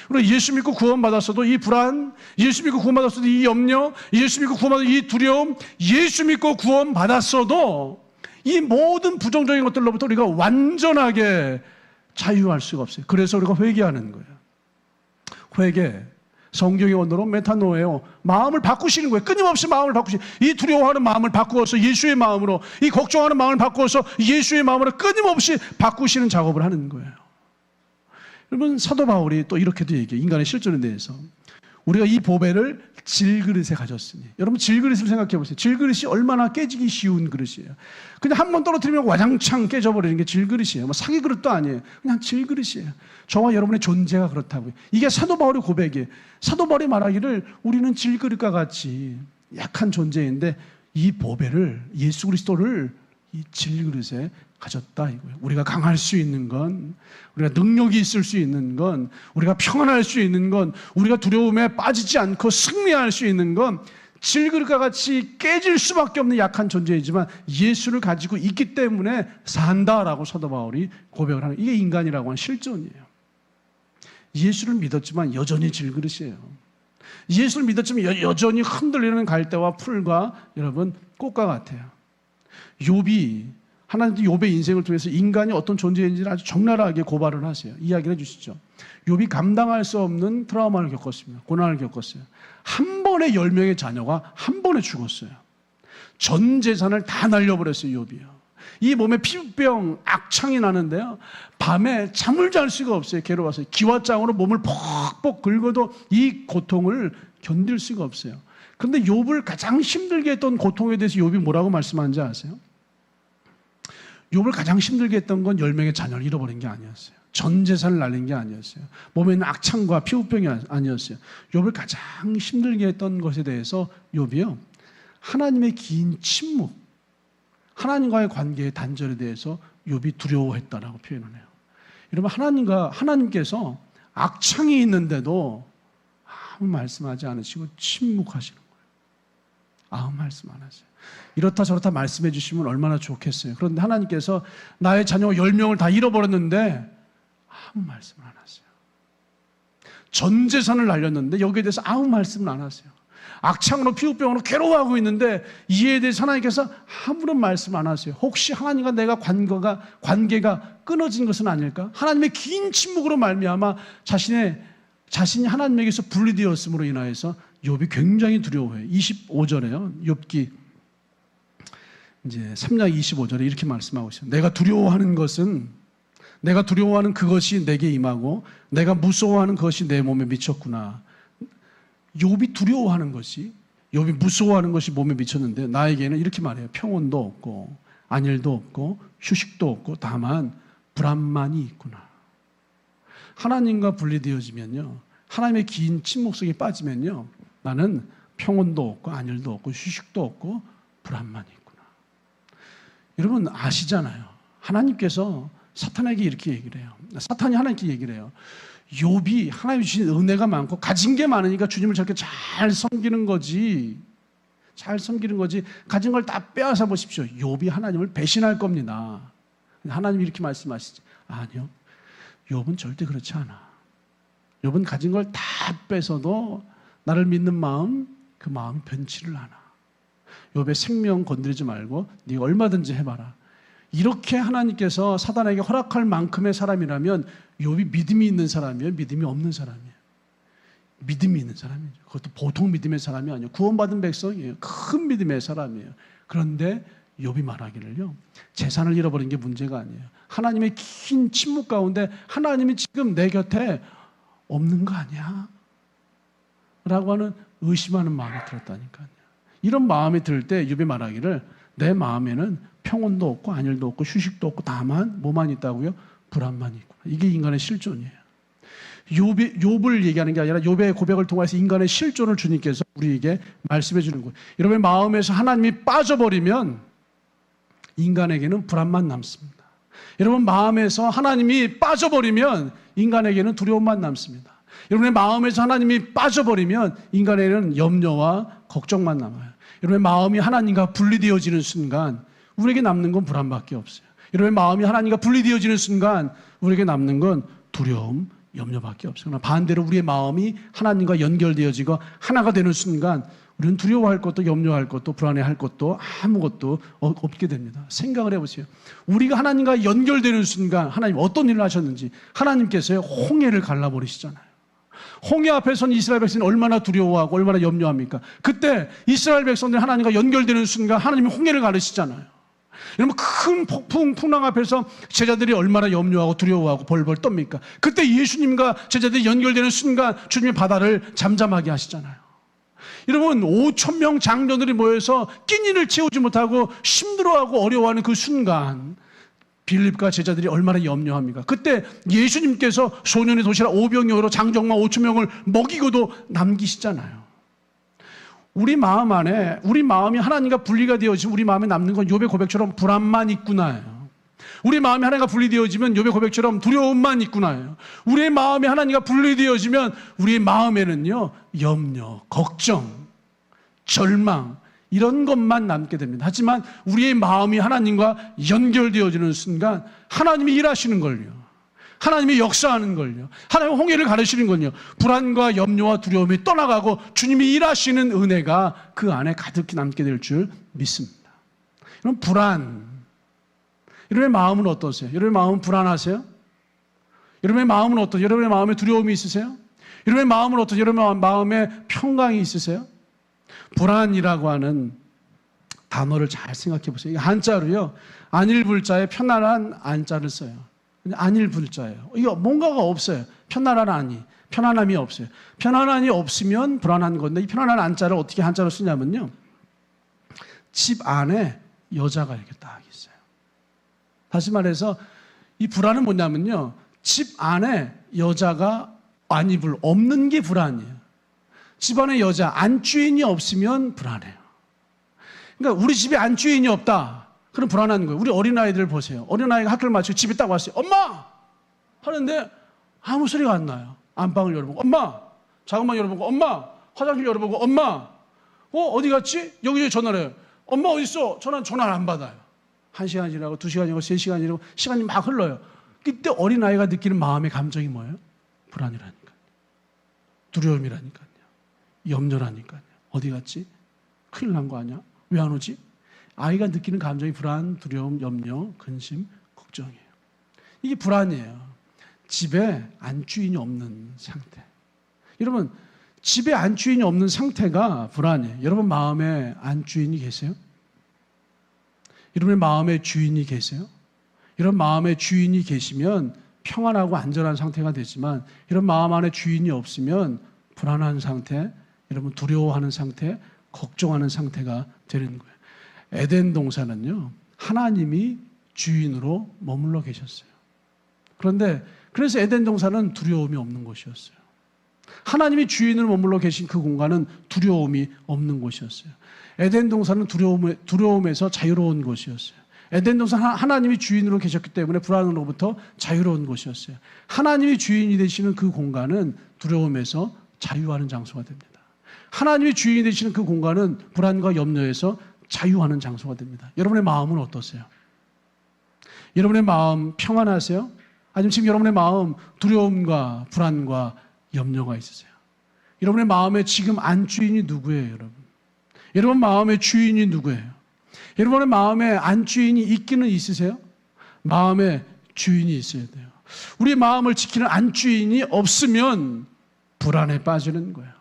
그리고 예수 믿고 구원받았어도 이 불안, 예수 믿고 구원받았어도 이 염려, 예수 믿고 구원받았어도 이 두려움, 예수 믿고 구원받았어도 이 모든 부정적인 것들로부터 우리가 완전하게 자유할 수가 없어요. 그래서 우리가 회개하는 거예요. 회개. 성경의 언어로 메타노예요. 마음을 바꾸시는 거예요. 끊임없이 마음을 바꾸시는 거예요. 이 두려워하는 마음을 바꾸어서 예수의 마음으로, 이 걱정하는 마음을 바꾸어서 예수의 마음으로 끊임없이 바꾸시는 작업을 하는 거예요. 여러분, 사도 바울이 또 이렇게도 얘기해요. 인간의 실존에 대해서. 우리가 이 보배를 질그릇에 가졌으니. 여러분, 질그릇을 생각해 보세요. 질그릇이 얼마나 깨지기 쉬운 그릇이에요. 그냥 한 번 떨어뜨리면 와장창 깨져버리는 게 질그릇이에요. 뭐 사기 그릇도 아니에요. 그냥 질그릇이에요. 저와 여러분의 존재가 그렇다고요. 이게 사도 바울의 고백이에요. 사도 바울이 말하기를 우리는 질그릇과 같이 약한 존재인데 이 보배를, 예수 그리스도를 이 질그릇에 가졌다 이거예요. 우리가 강할 수 있는 건, 우리가 능력이 있을 수 있는 건, 우리가 평안할 수 있는 건, 우리가 두려움에 빠지지 않고 승리할 수 있는 건 질그릇과 같이 깨질 수밖에 없는 약한 존재이지만 예수를 가지고 있기 때문에 산다라고 사도 바울이 고백을 하는, 이게 인간이라고 하는 실존이에요. 예수를 믿었지만 여전히 질그릇이에요. 예수를 믿었지만 여전히 흔들리는 갈대와 풀과 여러분 꽃과 같아요. 욥이, 하나님도 욥의 인생을 통해서 인간이 어떤 존재인지를 아주 적나라하게 고발을 하세요. 이야기를 해주시죠. 욥이 감당할 수 없는 트라우마를 겪었습니다. 고난을 겪었어요. 한 번에 10명의 자녀가 한 번에 죽었어요. 전 재산을 다 날려버렸어요, 욥이요. 이 몸에 피부병, 악창이 나는데요. 밤에 잠을 잘 수가 없어요. 괴로워서 기와장으로 몸을 퍽퍽 긁어도 이 고통을 견딜 수가 없어요. 그런데 욥을 가장 힘들게 했던 고통에 대해서 욥이 뭐라고 말씀하는지 아세요? 욥을 가장 힘들게 했던 건 10명의 자녀를 잃어버린 게 아니었어요. 전 재산을 날린 게 아니었어요. 몸에 있는 악창과 피부병이 아니었어요. 욥을 가장 힘들게 했던 것에 대해서 욥이요, 하나님의 긴 침묵, 하나님과의 관계의 단절에 대해서 욥이 두려워했다라고 표현을 해요. 여러분, 하나님께서 악창이 있는데도 아무 말씀하지 않으시고 침묵하시는 거예요. 아무 말씀 안 하세요. 이렇다 저렇다 말씀해 주시면 얼마나 좋겠어요. 그런데 하나님께서 나의 자녀 10명을 다 잃어버렸는데 아무 말씀을 안 하세요. 전 재산을 날렸는데 여기에 대해서 아무 말씀을 안 하세요. 악창으로 피부병으로 괴로워하고 있는데 이에 대해서 하나님께서 아무런 말씀 안 하세요. 혹시 하나님과 내가 관계가 끊어진 것은 아닐까? 하나님의 긴 침묵으로 말미암아 자신이 하나님에게서 분리되었음으로 인하여서 욥이 굉장히 두려워해요. 25절에요. 욥기 이제 3장 25절에 이렇게 말씀하고 있어요. 내가 두려워하는 그것이 내게 임하고 내가 무서워하는 그것이 내 몸에 미쳤구나. 욥이 두려워하는 것이, 욥이 무서워하는 것이 몸에 미쳤는데 나에게는 이렇게 말해요. 평온도 없고 안일도 없고 휴식도 없고 다만 불안만이 있구나. 하나님과 분리되어지면요, 하나님의 긴 침묵 속에 빠지면요, 나는 평온도 없고 안일도 없고 휴식도 없고 불안만이 있구나. 여러분 아시잖아요. 하나님께서 사탄에게 이렇게 얘기를 해요. 사탄이 하나님께 얘기를 해요. 욥이 하나님 주신 은혜가 많고 가진 게 많으니까 주님을 저렇게 잘 섬기는 거지. 가진 걸 다 빼앗아 보십시오. 욥이 하나님을 배신할 겁니다. 하나님이 이렇게 말씀하시지. 아니요. 욥은 절대 그렇지 않아. 욥은 가진 걸 다 뺏어도 나를 믿는 마음, 그 마음 변치를 않아. 욥의 생명 건드리지 말고 네가 얼마든지 해봐라. 이렇게 하나님께서 사단에게 허락할 만큼의 사람이라면 욥이 믿음이 있는 사람이에요? 믿음이 없는 사람이에요? 믿음이 있는 사람이죠. 그것도 보통 믿음의 사람이 아니에요. 구원받은 백성이에요. 큰 믿음의 사람이에요. 그런데 욥이 말하기를요, 재산을 잃어버린 게 문제가 아니에요. 하나님의 긴 침묵 가운데 하나님이 지금 내 곁에 없는 거 아니야? 라고 하는 의심하는 마음이 들었다니까요. 이런 마음이 들 때 욥이 말하기를 내 마음에는 평온도 없고 안일도 없고 휴식도 없고 다만 뭐만 있다고요? 불안만 있구나. 이게 인간의 실존이에요. 욥을 얘기하는 게 아니라 욥의 고백을 통해서 인간의 실존을 주님께서 우리에게 말씀해 주는 거예요. 여러분의 마음에서 하나님이 빠져버리면 인간에게는 불안만 남습니다. 여러분 마음에서 하나님이 빠져버리면 인간에게는 두려움만 남습니다. 여러분의 마음에서 하나님이 빠져버리면 인간에게는 염려와 걱정만 남아요. 여러분의 마음이 하나님과 분리되어지는 순간 우리에게 남는 건 불안밖에 없어요. 여러분의 마음이 하나님과 분리되어지는 순간 우리에게 남는 건 두려움, 염려밖에 없어요. 그러나 반대로 우리의 마음이 하나님과 연결되어지고 하나가 되는 순간 우리는 두려워할 것도 염려할 것도 불안해할 것도 아무것도 없게 됩니다. 생각을 해보세요. 우리가 하나님과 연결되는 순간 하나님 어떤 일을 하셨는지. 하나님께서 홍해를 갈라버리시잖아요. 홍해 앞에 선 이스라엘 백성이 얼마나 두려워하고 얼마나 염려합니까? 그때 이스라엘 백성들이 하나님과 연결되는 순간 하나님이 홍해를 가르시잖아요. 여러분 큰 폭풍 풍랑 앞에서 제자들이 얼마나 염려하고 두려워하고 벌벌 떱니까? 그때 예수님과 제자들이 연결되는 순간 주님이 바다를 잠잠하게 하시잖아요. 여러분 5,000명 장로들이 모여서 끼니를 채우지 못하고 힘들어하고 어려워하는 그 순간 빌립과 제자들이 얼마나 염려합니까? 그때 예수님께서 소년의 도시락 5병여로 장정마 5,000명을 먹이고도 남기시잖아요. 우리 마음 안에 우리 마음이 하나님과 분리가 되어지면 우리 마음에 남는 건 욥의 고백처럼 불안만 있구나예요. 우리 마음이 하나님과 분리되어지면 욥의 고백처럼 두려움만 있구나예요. 우리의 마음이 하나님과 분리되어지면 우리의 마음에는요 염려, 걱정, 절망 이런 것만 남게 됩니다. 하지만 우리의 마음이 하나님과 연결되어지는 순간 하나님이 일하시는 걸요. 하나님이 역사하는 걸요. 하나님의 홍해를 가르치는 걸요. 불안과 염려와 두려움이 떠나가고 주님이 일하시는 은혜가 그 안에 가득히 남게 될 줄 믿습니다. 그럼 불안. 여러분의 마음은 어떠세요? 여러분의 마음은 불안하세요? 여러분의 마음은 어떠세요? 여러분의 마음에 두려움이 있으세요? 여러분의 마음은 어떠세요? 여러분의 마음에 평강이 있으세요? 불안이라고 하는 단어를 잘 생각해 보세요. 한자로요. 안일불자에 편안한 안자를 써요. 안일불자예요. 이거 뭔가가 없어요. 편안한 안이. 편안함이 없어요. 편안함이 없으면 불안한 건데 이 편안한 안자를 어떻게 한자로 쓰냐면요. 집 안에 여자가 이렇게 딱 있어요. 다시 말해서 이 불안은 뭐냐면요. 집 안에 여자가 안이불 없는 게 불안이에요. 집 안에 여자, 안주인이 없으면 불안해요. 그러니까 우리 집에 안주인이 없다. 그럼 불안한 거예요. 우리 어린아이들 보세요. 어린아이가 학교를 마치고 집에 딱 왔어요. 엄마! 하는데 아무 소리가 안 나요. 안방을 열어보고 엄마! 자금방 열어보고 엄마! 화장실 열어보고 엄마! 어디 갔지? 여기저기 전화를 해요. 엄마 어디 있어? 전화를 안 받아요. 1시간 지나고 2시간 지나고 3시간 지나고 시간이 막 흘러요. 그때 어린아이가 느끼는 마음의 감정이 뭐예요? 불안이라니까요. 두려움이라니까요. 염려라니까요. 어디 갔지? 큰일 난 거 아니야? 왜 안 오지? 아이가 느끼는 감정이 불안, 두려움, 염려, 근심, 걱정이에요. 이게 불안이에요. 집에 안주인이 없는 상태. 여러분, 집에 안주인이 없는 상태가 불안이에요. 여러분 마음에 안주인이 계세요? 여러분의 마음에 주인이 계세요? 이런 마음에 주인이 계시면 평안하고 안전한 상태가 되지만 이런 마음 안에 주인이 없으면 불안한 상태, 여러분 두려워하는 상태, 걱정하는 상태가 되는 거예요. 에덴 동산은요, 하나님이 주인으로 머물러 계셨어요. 그런데 그래서 에덴 동산은 두려움이 없는 곳이었어요. 하나님이 주인으로 머물러 계신 그 공간은 두려움이 없는 곳이었어요. 에덴 동산은 두려움에서 자유로운 곳이었어요. 에덴 동산 하나님이 주인으로 계셨기 때문에 불안으로부터 자유로운 곳이었어요. 하나님이 주인이 되시는 그 공간은 두려움에서 자유하는 장소가 됩니다. 하나님이 주인이 되시는 그 공간은 불안과 염려에서 자유하는 장소가 됩니다. 여러분의 마음은 어떠세요? 여러분의 마음 평안하세요? 아니면 지금 여러분의 마음 두려움과 불안과 염려가 있으세요? 여러분의 마음에 지금 안주인이 누구예요, 여러분? 여러분 마음의 주인이 누구예요? 여러분의 마음에 안주인이 있기는 있으세요? 마음에 주인이 있어야 돼요. 우리 마음을 지키는 안주인이 없으면 불안에 빠지는 거예요.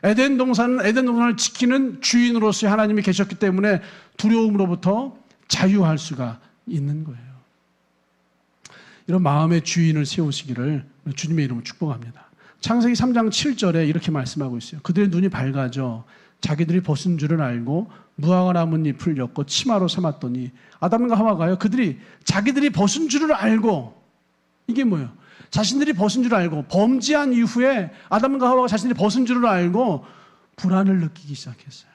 에덴 동산을 지키는 주인으로서의 하나님이 계셨기 때문에 두려움으로부터 자유할 수가 있는 거예요. 이런 마음의 주인을 세우시기를 주님의 이름으로 축복합니다. 창세기 3장 7절에 이렇게 말씀하고 있어요. 그들의 눈이 밝아져 자기들이 벗은 줄을 알고 무화과 나뭇잎을 엮고 치마로 삼았더니, 아담과 하와가요, 자기들이 벗은 줄을 알고, 이게 뭐예요? 자신들이 벗은 줄을 알고, 범죄한 이후에 아담과 하와가 자신들이 벗은 줄을 알고 불안을 느끼기 시작했어요.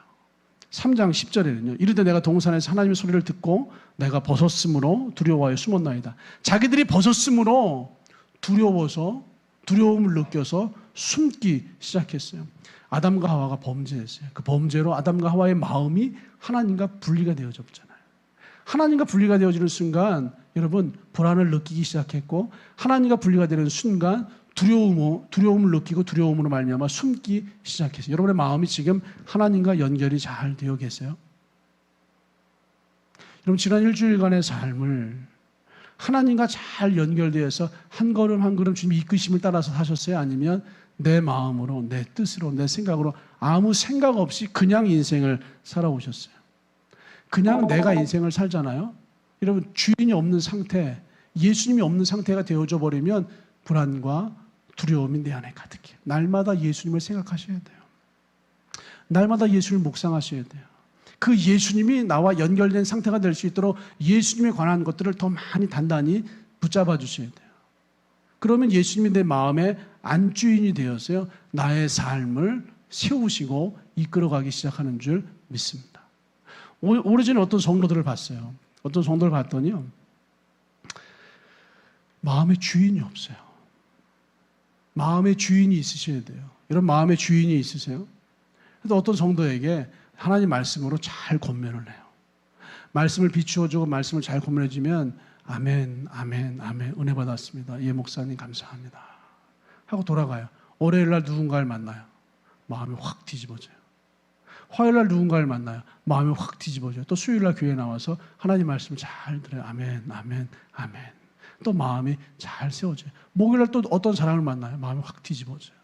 3장 10절에는요. 이르되 내가 동산에서 하나님의 소리를 듣고 내가 벗었으므로 두려워하여 숨었나이다. 자기들이 벗었으므로 두려움을 느껴서 숨기 시작했어요. 아담과 하와가 범죄했어요. 그 범죄로 아담과 하와의 마음이 하나님과 분리가 되어졌잖아요. 하나님과 분리가 되어지는 순간 여러분 불안을 느끼기 시작했고, 하나님과 분리가 되는 순간 두려움을 느끼고 두려움으로 말미암아 숨기 시작했어요. 여러분의 마음이 지금 하나님과 연결이 잘 되어 계세요? 여러분 지난 일주일간의 삶을 하나님과 잘 연결되어서 한 걸음 한 걸음 주님의 이끄심을 따라서 사셨어요? 아니면 내 마음으로, 내 뜻으로, 내 생각으로 아무 생각 없이 그냥 인생을 살아오셨어요? 그냥 내가 인생을 살잖아요. 여러분 주인이 없는 상태, 예수님이 없는 상태가 되어져 버리면 불안과 두려움이 내 안에 가득해요. 날마다 예수님을 생각하셔야 돼요. 날마다 예수님을 묵상하셔야 돼요. 그 예수님이 나와 연결된 상태가 될 수 있도록 예수님에 관한 것들을 더 많이 단단히 붙잡아 주셔야 돼요. 그러면 예수님이 내 마음의 안주인이 되어서요, 나의 삶을 세우시고 이끌어가기 시작하는 줄 믿습니다. 오래전에 어떤 성도들을 봤어요. 어떤 성도를 봤더니요, 마음의 주인이 없어요. 마음의 주인이 있으셔야 돼요. 이런 마음의 주인이 있으세요? 그래서 어떤 성도에게 하나님 말씀으로 잘 권면을 해요. 말씀을 비추어주고 말씀을 잘 권면해주면 아멘, 아멘, 아멘, 은혜 받았습니다. 예, 목사님 감사합니다 하고 돌아가요. 월요일날 누군가를 만나요. 마음이 확 뒤집어져요. 화요일날 누군가를 만나요. 마음이 확 뒤집어져요. 또 수요일날 교회에 나와서 하나님 말씀을 잘 들어요. 아멘, 아멘, 아멘. 또 마음이 잘 세워져요. 목요일날 또 어떤 사람을 만나요. 마음이 확 뒤집어져요.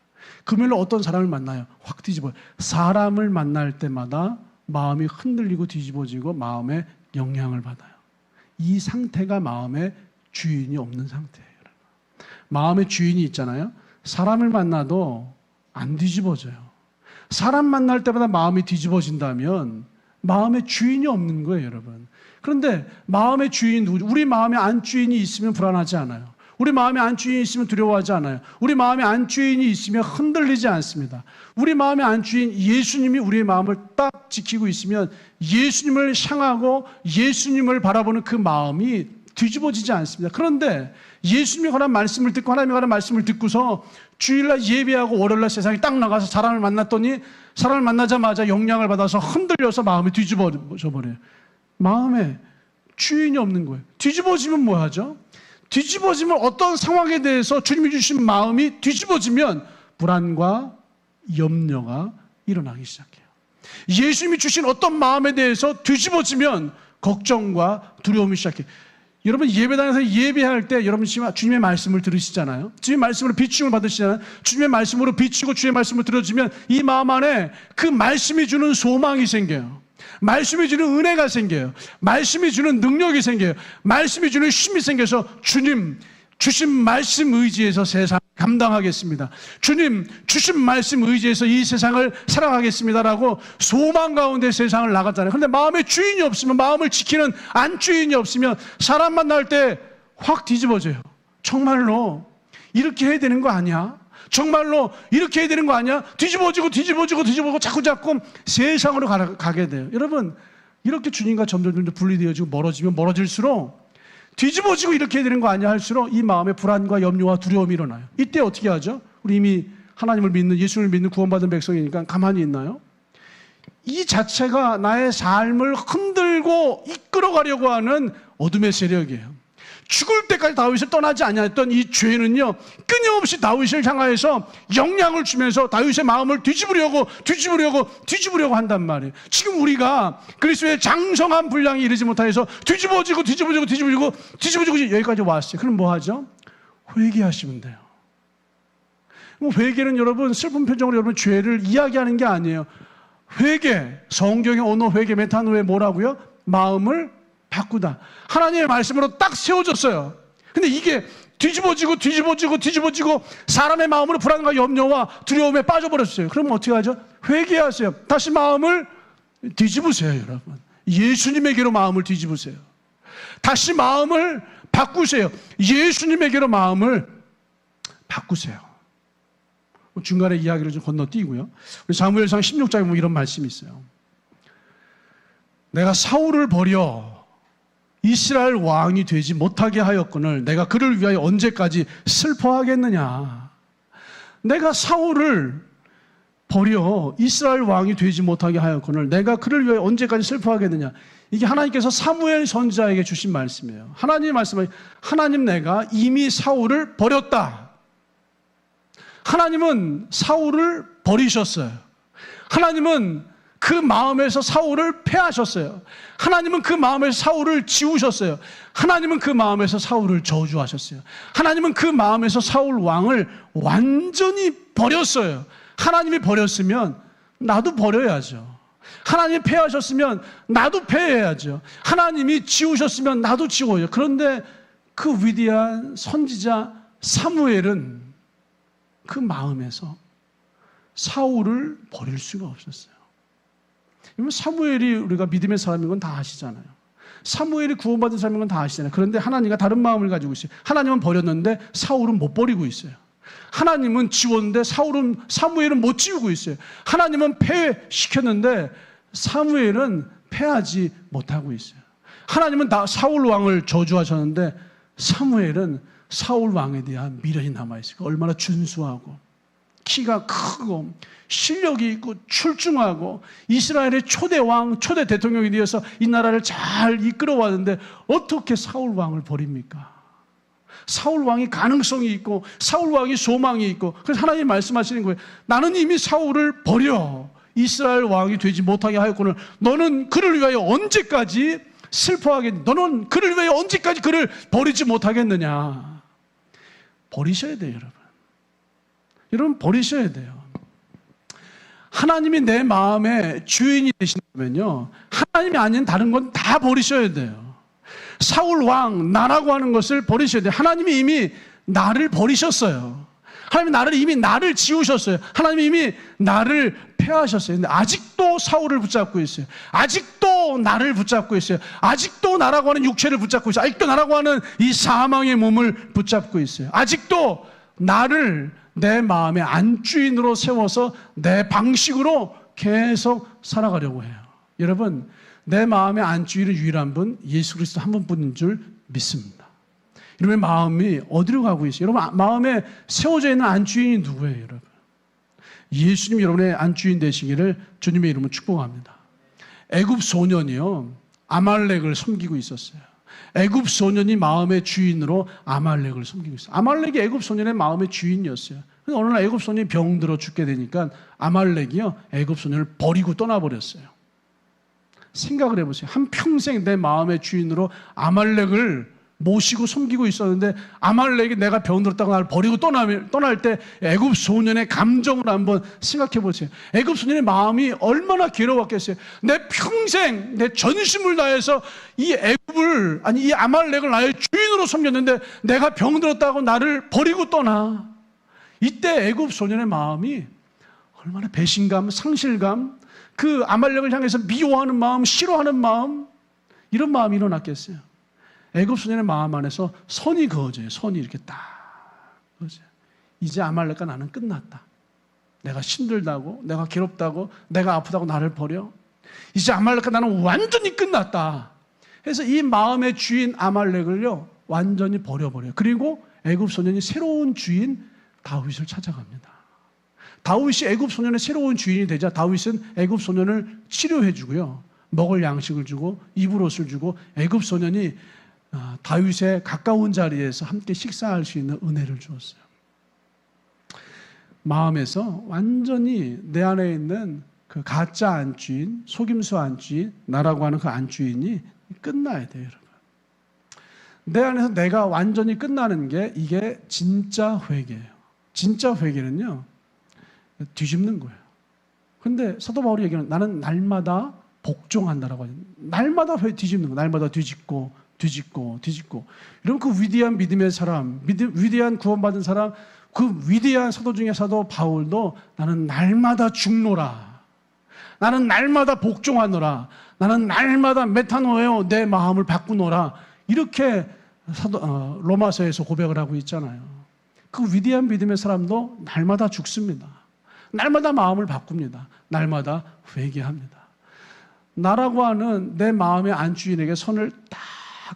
금요일날 어떤 사람을 만나요. 확 뒤집어요. 사람을 만날 때마다 마음이 흔들리고 뒤집어지고 마음에 영향을 받아요. 이 상태가 마음의 주인이 없는 상태예요. 마음의 주인이 있잖아요. 사람을 만나도 안 뒤집어져요. 사람 만날 때마다 마음이 뒤집어진다면 마음의 주인이 없는 거예요, 여러분. 그런데 마음의 주인이 누구죠? 우리 마음에 안주인이 있으면 불안하지 않아요. 우리 마음에 안주인이 있으면 두려워하지 않아요. 우리 마음에 안주인이 있으면 흔들리지 않습니다. 우리 마음의 안주인 예수님이 우리의 마음을 딱 지키고 있으면 예수님을 향하고 예수님을 바라보는 그 마음이 뒤집어지지 않습니다. 그런데 예수님에 관한 말씀을 듣고 하나님에 관한 말씀을 듣고서 주일날 예배하고 월요일날 세상에 딱 나가서 사람을 만났더니 사람을 만나자마자 영향을 받아서 흔들려서 마음이 뒤집어져 버려요. 마음에 주인이 없는 거예요. 뒤집어지면 뭐 하죠? 뒤집어지면 어떤 상황에 대해서 주님이 주신 마음이 뒤집어지면 불안과 염려가 일어나기 시작해요. 예수님이 주신 어떤 마음에 대해서 뒤집어지면 걱정과 두려움이 시작해요. 여러분 예배당에서 예배할 때 여러분 주님의 말씀을 들으시잖아요. 주님의 말씀으로 비추임을 받으시잖아요. 주님의 말씀으로 비추고 주의 말씀을 들어주면 이 마음 안에 그 말씀이 주는 소망이 생겨요. 말씀이 주는 은혜가 생겨요. 말씀이 주는 능력이 생겨요. 말씀이 주는 힘이 생겨서 주님 주신 말씀 의지에서 세상을 감당하겠습니다. 주님 주신 말씀 의지에서 이 세상을 살아가겠습니다라고 소망 가운데 세상을 나갔잖아요. 그런데 마음의 주인이 없으면, 마음을 지키는 안주인이 없으면 사람 만날 때 확 뒤집어져요. 정말로 이렇게 해야 되는 거 아니야? 정말로 이렇게 해야 되는 거 아니야? 뒤집어지고 자꾸 세상으로 가게 돼요. 여러분 이렇게 주님과 점점 분리되어지고 멀어지면 멀어질수록 뒤집어지고 이렇게 해야 되는 거 아니야 할수록 이 마음에 불안과 염려와 두려움이 일어나요. 이때 어떻게 하죠? 우리 이미 하나님을 믿는, 예수를 믿는 구원받은 백성이니까 가만히 있나요? 이 자체가 나의 삶을 흔들고 이끌어가려고 하는 어둠의 세력이에요. 죽을 때까지 다윗을 떠나지 아니했던 이 죄는요, 끊임없이 다윗을 향하여서 영향을 주면서 다윗의 마음을 뒤집으려고 한단 말이에요. 지금 우리가 그리스도의 장성한 분량이 이르지 못하여서 뒤집어지고 여기까지 왔어요. 그럼 뭐 하죠? 회개하시면 돼요. 회개는 여러분 슬픈 표정으로 여러분 죄를 이야기하는 게 아니에요. 회개, 성경의 언어 회개 메타노에 뭐라고요? 마음을 바꾸다. 하나님의 말씀으로 딱 세워졌어요. 근데 이게 뒤집어지고 사람의 마음으로 불안과 염려와 두려움에 빠져버렸어요. 그럼 어떻게 하죠? 회개하세요. 다시 마음을 뒤집으세요, 여러분. 예수님에게로 마음을 뒤집으세요. 다시 마음을 바꾸세요. 예수님에게로 마음을 바꾸세요. 중간에 이야기를 좀 건너뛰고요. 우리 사무엘상 16장에 보면 이런 말씀이 있어요. 내가 사울을 버려 이스라엘 왕이 되지 못하게 하였거늘 내가 그를 위하여 언제까지 슬퍼하겠느냐. 내가 사울을 버려 이스라엘 왕이 되지 못하게 하였거늘 내가 그를 위하여 언제까지 슬퍼하겠느냐. 이게 하나님께서 사무엘 선지자에게 주신 말씀이에요. 하나님의 말씀은 하나님 내가 이미 사울을 버렸다. 하나님은 사울을 버리셨어요. 하나님은 그 마음에서 사울을 패하셨어요. 하나님은 그 마음에서 사울을 지우셨어요. 하나님은 그 마음에서 사울을 저주하셨어요. 하나님은 그 마음에서 사울 왕을 완전히 버렸어요. 하나님이 버렸으면 나도 버려야죠. 하나님이 패하셨으면 나도 패해야죠. 하나님이 지우셨으면 나도 지워요. 그런데 그 위대한 선지자 사무엘은 그 마음에서 사울을 버릴 수가 없었어요. 사무엘이 우리가 믿음의 사람인 건 다 아시잖아요. 사무엘이 구원받은 사람인 건 다 아시잖아요. 그런데 하나님과 다른 마음을 가지고 있어요. 하나님은 버렸는데 사울은 못 버리고 있어요. 하나님은 지웠는데 사무엘은 못 지우고 있어요. 하나님은 패시켰는데 사무엘은 패하지 못하고 있어요. 하나님은 사울 왕을 저주하셨는데 사무엘은 사울 왕에 대한 미련이 남아있어요. 얼마나 준수하고 키가 크고 실력이 있고 출중하고 이스라엘의 초대 왕, 초대 대통령이 되어서 이 나라를 잘 이끌어왔는데 어떻게 사울 왕을 버립니까? 사울 왕이 가능성이 있고 사울 왕이 소망이 있고 그래서 하나님이 말씀하시는 거예요. 나는 이미 사울을 버려 이스라엘 왕이 되지 못하게 하였거늘 너는 그를 위하여 언제까지 슬퍼하겠느냐. 너는 그를 위하여 언제까지 그를 버리지 못하겠느냐. 버리셔야 돼요, 여러분. 여러분, 버리셔야 돼요. 하나님이 내 마음의 주인이 되신다면요, 하나님이 아닌 다른 건 다 버리셔야 돼요. 사울 왕, 나라고 하는 것을 버리셔야 돼요. 하나님이 이미 나를 버리셨어요. 하나님이 이미 나를 지우셨어요. 하나님이 이미 나를 패하셨어요. 근데 아직도 사울을 붙잡고 있어요. 아직도 나를 붙잡고 있어요. 아직도 나라고 하는 육체를 붙잡고 있어요. 아직도 나라고 하는 이 사망의 몸을 붙잡고 있어요. 아직도 나를 내 마음의 안주인으로 세워서 내 방식으로 계속 살아가려고 해요. 여러분, 내 마음의 안주인은 유일한 분 예수 그리스도 한 분뿐인 줄 믿습니다. 여러분의 마음이 어디로 가고 있어요? 여러분 마음에 세워져 있는 안주인이 누구예요, 여러분? 예수님 여러분의 안주인 되시기를 주님의 이름으로 축복합니다. 애굽 소년이요, 아말렉을 섬기고 있었어요. 애굽 소년이 마음의 주인으로 아말렉을 섬기고 있어요. 아말렉이 애굽 소년의 마음의 주인이었어요. 어느 날 애굽 소년이 병들어 죽게 되니까 아말렉이요, 애굽 소년을 버리고 떠나버렸어요. 생각을 해보세요. 한평생 내 마음의 주인으로 아말렉을 모시고 섬기고 있었는데 아말렉이 내가 병들었다고 나를 버리고 떠날 때 애굽 소년의 감정을 한번 생각해 보세요. 애굽 소년의 마음이 얼마나 괴로웠겠어요. 내 평생 내 전심을 다해서 이 아말렉을 나의 주인으로 섬겼는데 내가 병들었다고 나를 버리고 떠나. 이때 애굽 소년의 마음이 얼마나 배신감, 상실감, 그 아말렉을 향해서 미워하는 마음, 싫어하는 마음, 이런 마음이 일어났겠어요. 애굽 소년의 마음 안에서 선이 그어져요. 선이 이렇게 딱 그어져요. 이제 아말렉과 나는 끝났다. 내가 힘들다고, 내가 괴롭다고, 내가 아프다고 나를 버려. 이제 아말렉과 나는 완전히 끝났다. 그래서 이 마음의 주인 아말렉을요 완전히 버려버려요. 그리고 애굽 소년이 새로운 주인 다윗을 찾아갑니다. 다윗이 애굽 소년의 새로운 주인이 되자 다윗은 애굽 소년을 치료해 주고요, 먹을 양식을 주고 입을 옷을 주고 애굽 소년이 다윗의 가까운 자리에서 함께 식사할 수 있는 은혜를 주었어요. 마음에서 완전히 내 안에 있는 그 가짜 안주인, 속임수 안주인, 나라고 하는 그 안주인이 끝나야 돼요, 여러분. 내 안에서 내가 완전히 끝나는 게 이게 진짜 회개예요. 진짜 회개는요, 뒤집는 거예요. 근데 사도 바울이 얘기하는 나는 날마다 복종한다라고 하죠. 날마다 뒤집는 거, 날마다 뒤집고. 이러면 그 위대한 믿음의 사람, 위대한 구원받은 사람, 그 위대한 사도 중에 사도 바울도 나는 날마다 죽노라. 나는 날마다 복종하노라. 나는 날마다 메타노에오 내 마음을 바꾸노라. 이렇게 로마서에서 고백을 하고 있잖아요. 그 위대한 믿음의 사람도 날마다 죽습니다. 날마다 마음을 바꿉니다. 날마다 회개합니다. 나라고 하는 내 마음의 안주인에게 손을 딱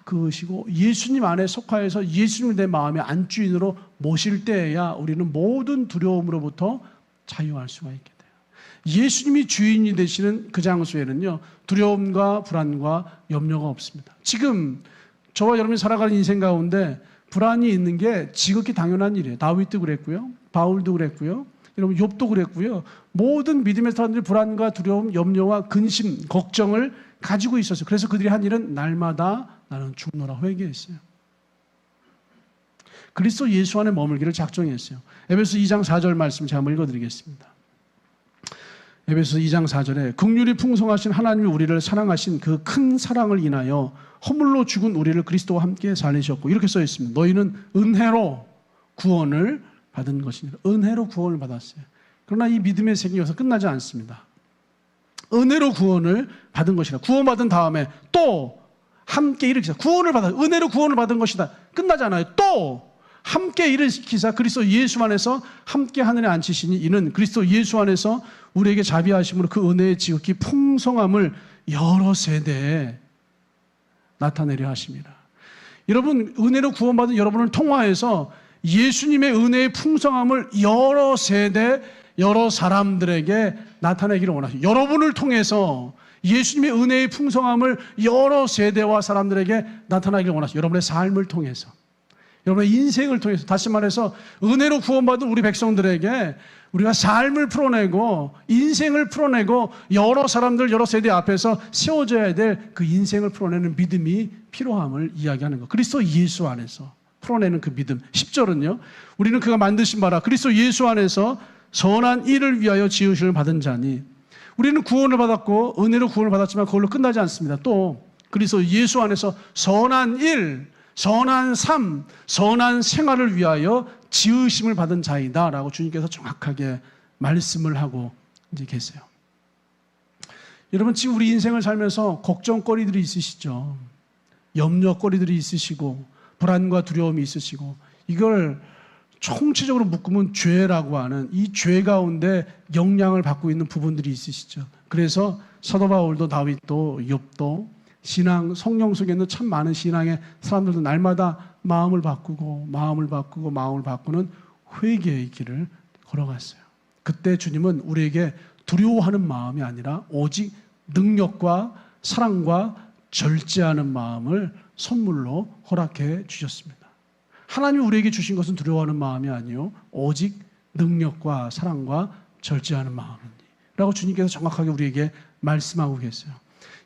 그으시고 예수님 안에 속하여서 예수님을 내 마음의 안주인으로 모실 때에야 우리는 모든 두려움으로부터 자유할 수가 있게 돼요. 예수님이 주인이 되시는 그 장소에는요, 두려움과 불안과 염려가 없습니다. 지금 저와 여러분이 살아가는 인생 가운데 불안이 있는 게 지극히 당연한 일이에요. 다윗도 그랬고요, 바울도 그랬고요, 여러분 욥도 그랬고요. 모든 믿음의 사람들이 불안과 두려움, 염려와 근심, 걱정을 가지고 있었어요. 그래서 그들이 한 일은 날마다 나는 죽노라 회개했어요. 그리스도 예수 안에 머물기를 작정했어요. 에베소 2장 4절 말씀 제가 한번 읽어드리겠습니다. 에베소 2장 4절에 긍휼이 풍성하신 하나님이 우리를 사랑하신 그 큰 사랑을 인하여 허물로 죽은 우리를 그리스도와 함께 살리셨고, 이렇게 써 있습니다. 너희는 은혜로 구원을 받은 것이니라. 은혜로 구원을 받았어요. 그러나 이 믿음의 세계가 여기서 끝나지 않습니다. 은혜로 구원을 받은 것이라. 구원받은 다음에 또 함께 일으키사. 구원을 받아, 은혜로 구원을 받은 것이다. 끝나잖아요. 또 함께 일으키사 그리스도 예수 안에서 함께 하늘에 앉히시니 이는 그리스도 예수 안에서 우리에게 자비하심으로 그 은혜의 지극히 풍성함을 여러 세대에 나타내려 하십니다. 여러분, 은혜로 구원받은 여러분을 통하여서 예수님의 은혜의 풍성함을 여러 세대, 여러 사람들에게 나타내기를 원하십니다. 여러분을 통해서 예수님의 은혜의 풍성함을 여러 세대와 사람들에게 나타나기를 원하십니다. 여러분의 삶을 통해서, 여러분의 인생을 통해서, 다시 말해서 은혜로 구원받은 우리 백성들에게 우리가 삶을 풀어내고 인생을 풀어내고 여러 사람들, 여러 세대 앞에서 세워져야 될 그 인생을 풀어내는 믿음이 필요함을 이야기하는 것. 그리스도 예수 안에서 풀어내는 그 믿음. 10절은요, 우리는 그가 만드신 바라 그리스도 예수 안에서 선한 일을 위하여 지으심을 받은 자니. 우리는 구원을 받았고 은혜로 구원을 받았지만 그걸로 끝나지 않습니다. 또 그리스도 예수 안에서 선한 일, 선한 삶, 선한 생활을 위하여 지으심을 받은 자이다 라고 주님께서 정확하게 말씀을 하고 이제 계세요. 여러분, 지금 우리 인생을 살면서 걱정거리들이 있으시죠. 염려거리들이 있으시고 불안과 두려움이 있으시고, 이걸 총체적으로 묶으면 죄라고 하는 이 죄 가운데 영향을 받고 있는 부분들이 있으시죠. 그래서 사도 바울도 다윗도 욥도 신앙, 성령 속에 있는 참 많은 신앙의 사람들도 날마다 마음을 바꾸는 회개의 길을 걸어갔어요. 그때 주님은 우리에게 두려워하는 마음이 아니라 오직 능력과 사랑과 절제하는 마음을 선물로 허락해 주셨습니다. 하나님이 우리에게 주신 것은 두려워하는 마음이 아니요 오직 능력과 사랑과 절제하는 마음이니 라고 주님께서 정확하게 우리에게 말씀하고 계세요.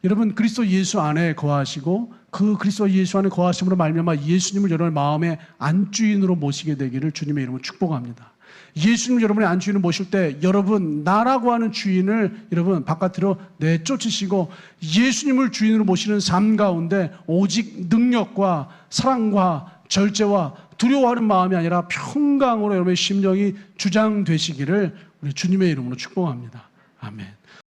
여러분, 그리스도 예수 안에 거하시고 그 그리스도 예수 안에 거하심으로 말미암아 예수님을 여러분의 마음의 안주인으로 모시게 되기를 주님의 이름으로 축복합니다. 예수님을 여러분의 안주인으로 모실 때 여러분, 나라고 하는 주인을 여러분 바깥으로 내쫓으시고 예수님을 주인으로 모시는 삶 가운데 오직 능력과 사랑과 절제와 두려워하는 마음이 아니라 평강으로 여러분의 심령이 주장되시기를 우리 주님의 이름으로 축복합니다. 아멘.